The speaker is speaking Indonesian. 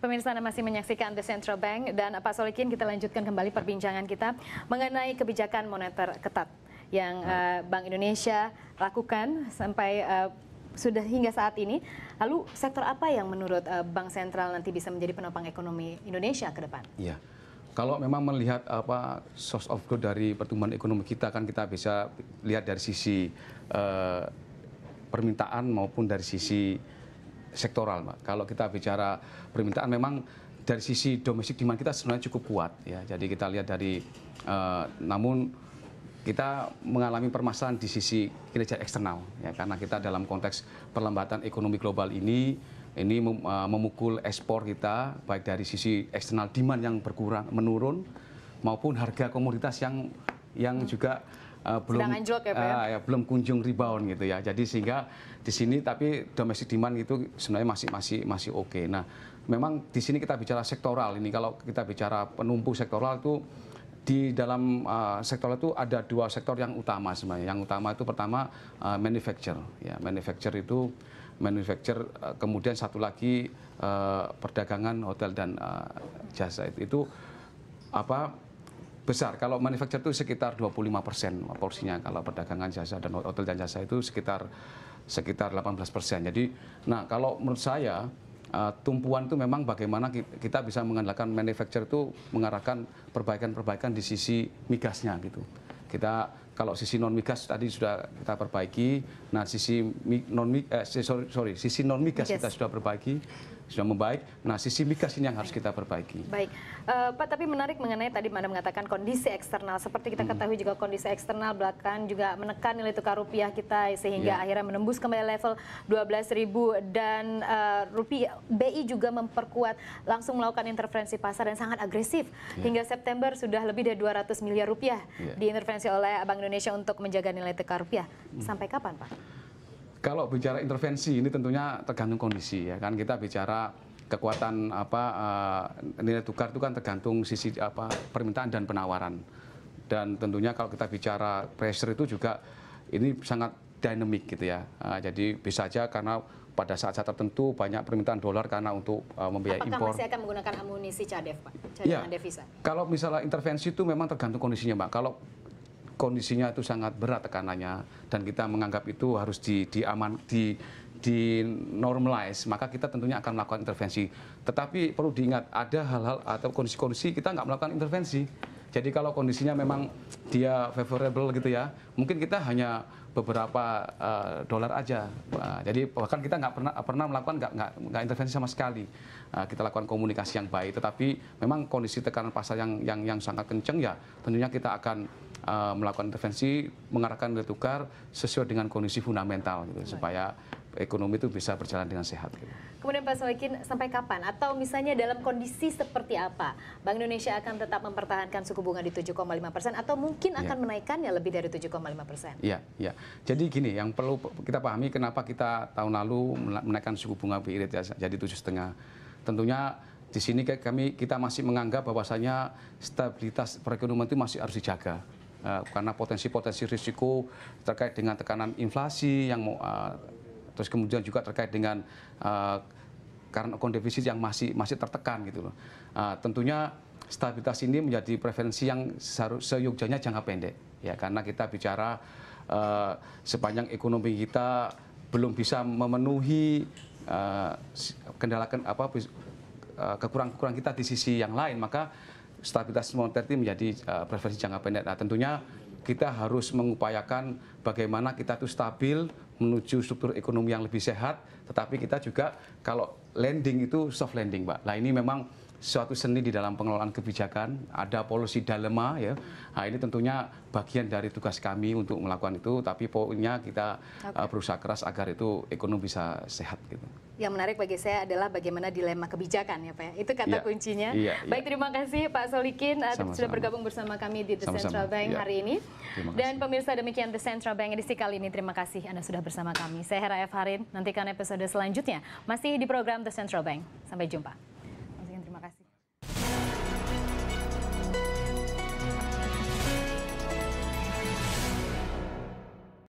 Pemirsa, Anda masih menyaksikan The Central Bank, dan Pak Solikin, kita lanjutkan kembali perbincangan kita mengenai kebijakan moneter ketat yang Bank Indonesia lakukan sampai sudah hingga saat ini. Lalu sektor apa yang menurut Bank Sentral nanti bisa menjadi penopang ekonomi Indonesia ke depan? Iya. Kalau memang melihat source of growth dari pertumbuhan ekonomi kita, kan kita bisa lihat dari sisi permintaan maupun dari sisi sektoral, Mbak. Kalau kita bicara permintaan, memang dari sisi domestic demand kita sebenarnya cukup kuat, ya. Jadi kita lihat dari, namun kita mengalami permasalahan di sisi kinerja eksternal, ya, karena kita dalam konteks perlambatan ekonomi global ini memukul ekspor kita, baik dari sisi eksternal demand yang menurun, maupun harga komoditas yang juga belum anjlok, ya, Pak, ya? Belum kunjung rebound gitu ya. Jadi sehingga di sini tapi domestic demand itu sebenarnya masih oke. Nah, memang di sini kita bicara sektoral ini. Kalau kita bicara penumpu sektoral itu di dalam sektor itu ada dua sektor yang utama sebenarnya. Yang utama itu pertama manufacture, ya. Manufacture, kemudian satu lagi perdagangan, hotel dan jasa. Itu besar. Kalau manufacture itu sekitar 25% porsinya, kalau perdagangan, jasa dan hotel dan jasa itu sekitar 18%. Jadi, nah, kalau menurut saya tumpuan itu memang bagaimana kita bisa mengandalkan manufacture itu mengarahkan perbaikan-perbaikan di sisi migasnya gitu. Kalau sisi non migas tadi sudah kita perbaiki, nah sisi non migas kita sudah perbaiki, sudah membaik. Nah, sisi migas ini yang harus kita perbaiki. Baik, Pak, tapi menarik mengenai tadi Anda mengatakan kondisi eksternal. Seperti kita ketahui juga kondisi eksternal belakangan juga menekan nilai tukar rupiah kita sehingga akhirnya menembus kembali level 12.000, dan BI juga memperkuat, langsung melakukan intervensi pasar dan sangat agresif. Hingga September sudah lebih dari 200 miliar rupiah diintervensi oleh Bank Indonesia untuk menjaga nilai tukar rupiah. Sampai kapan, Pak? Kalau bicara intervensi ini tentunya tergantung kondisi, ya kan. Kita bicara kekuatan nilai tukar itu kan tergantung sisi permintaan dan penawaran. Dan tentunya kalau kita bicara pressure itu juga ini sangat dynamic gitu ya. Jadi bisa saja karena pada saat-saat tertentu banyak permintaan dolar karena untuk membiayai impor. Apakah masih akan menggunakan amunisi CADEV, Pak? Cadangan devisa. Kalau misalnya intervensi itu memang tergantung kondisinya, Mbak. Kalau kondisinya itu sangat berat tekanannya dan kita menganggap itu harus di normalize, maka kita tentunya akan melakukan intervensi. Tetapi perlu diingat, ada hal-hal atau kondisi-kondisi kita nggak melakukan intervensi. Jadi kalau kondisinya memang dia favorable gitu ya, mungkin kita hanya beberapa dolar aja. Jadi bahkan kita nggak pernah melakukan nggak intervensi sama sekali. Kita lakukan komunikasi yang baik, tetapi memang kondisi tekanan pasar yang sangat kencang, ya tentunya kita akan melakukan intervensi, mengarahkan nilai tukar sesuai dengan kondisi fundamental gitu, supaya ekonomi itu bisa berjalan dengan sehat gitu. Kemudian Pak Solikin, sampai kapan atau misalnya dalam kondisi seperti apa Bank Indonesia akan tetap mempertahankan suku bunga di 7,5% atau mungkin akan menaikkannya lebih dari 7,5%? Iya. Jadi gini, yang perlu kita pahami kenapa kita tahun lalu menaikkan suku bunga BI rate jadi 7,5. Tentunya di sini kita masih menganggap bahwasanya stabilitas perekonomian itu masih harus dijaga. Karena potensi-potensi risiko terkait dengan tekanan inflasi terus kemudian juga terkait dengan current account deficit yang masih tertekan gitu loh. Tentunya stabilitas ini menjadi preferensi yang seyogyanya jangka pendek, ya, karena kita bicara sepanjang ekonomi kita belum bisa memenuhi kekurangan kita di sisi yang lain, maka stabilitas moneter ini menjadi preferensi jangka pendek. Nah, tentunya kita harus mengupayakan bagaimana kita itu stabil menuju struktur ekonomi yang lebih sehat, tetapi kita juga kalau lending itu soft lending, Mbak. Nah, ini memang suatu seni di dalam pengelolaan kebijakan, ada policy dilemma, ya. Nah, ini tentunya bagian dari tugas kami untuk melakukan itu, tapi pokoknya kita berusaha keras agar itu ekonomi bisa sehat gitu. Yang menarik bagi saya adalah bagaimana dilema kebijakan, ya, Pak. Itu kata kuncinya. Baik, terima kasih Pak Solikin sudah bergabung bersama kami di The Central Bank hari ini. Dan pemirsa, demikian The Central Bank edisi kali ini. Terima kasih Anda sudah bersama kami. Saya Hera F. Harin. Nantikan episode selanjutnya masih di program The Central Bank. Sampai jumpa.